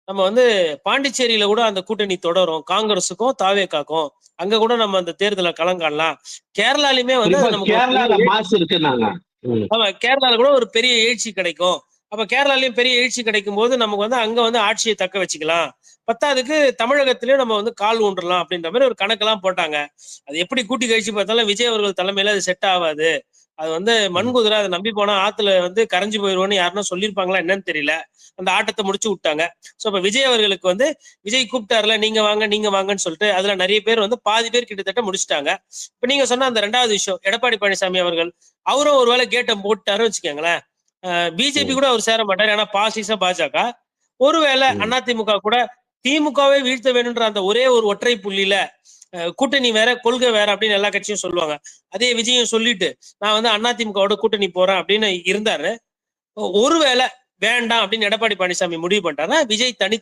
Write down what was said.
நம்ம வந்து பாண்டிச்சேரியில கூட அந்த கூட்டணி தொடரும், காங்கிரஸுக்கும் தாவேகாக்கும். அங்க கூட நம்ம அந்த தேர்தலை களங்காணலாம். கேரளாலயுமே வந்து குறிப்பா அது நமக்கு ஒரு பெரிய கேரளால மாசு இருக்குன்னாங்க. ஆமா, கேரளால கூட ஒரு பெரிய எழுச்சி கிடைக்கும். அப்ப கேரளாலயும் பெரிய எழுச்சி கிடைக்கும் போது நமக்கு வந்து அங்க வந்து ஆட்சியை தக்க வச்சுக்கலாம். பத்தாவதுக்கு தமிழகத்திலயும் நம்ம வந்து கால் ஊன்றலாம் அப்படின்ற மாதிரி ஒரு கணக்கெல்லாம் போட்டாங்க. அது எப்படி கூட்டி கழிச்சு பார்த்தாலும் விஜய் அவர்கள் தலைமையில அது செட் ஆகாது. அது வந்து மண்குதிரை, அதை நம்பி போனா ஆத்துல வந்து கரைஞ்சு போயிருவோம்னு யாருன்னா சொல்லியிருப்பாங்களா என்னன்னு தெரியல. அந்த ஆட்டத்தை முடிச்சு விட்டாங்க. சோ இப்ப விஜய் அவர்களுக்கு வந்து விஜய் கூப்பிட்டாருல, நீங்க வாங்க நீங்க வாங்கன்னு சொல்லிட்டு அதுல நிறைய பேர் வந்து பாதி பேர் கிட்டத்தட்ட முடிச்சிட்டாங்க. இப்ப நீங்க சொன்ன அந்த 2வது விஷயம், எடப்பாடி பழனிசாமி அவர்கள் அவரும் ஒருவேளை கேட்டை போட்டாரு வச்சுக்கோங்களேன். பிஜேபி கூட அவர் சேர மாட்டாரு, ஏன்னா பாசிச பாஜக. ஒருவேளை அதிமுக கூட திமுகவை வீழ்த்த வேணும்ன்ற அந்த ஒரே ஒரு ஒற்றை புள்ளியில கூட்டணி வேற கொள்கை வேற அப்படின்னு எல்லா கட்சியும் சொல்லுவாங்க. அதே விஜயம் சொல்லிட்டு நான் வந்து அதிமுகவோட கூட்டணி போறேன் அப்படின்னு இருந்தாரு. ஒருவேளை வேண்டாம் அப்படின்னு எடப்பாடி பழனிசாமி முடிவு பண்ணிட்டாருன்னா விஜய் தனி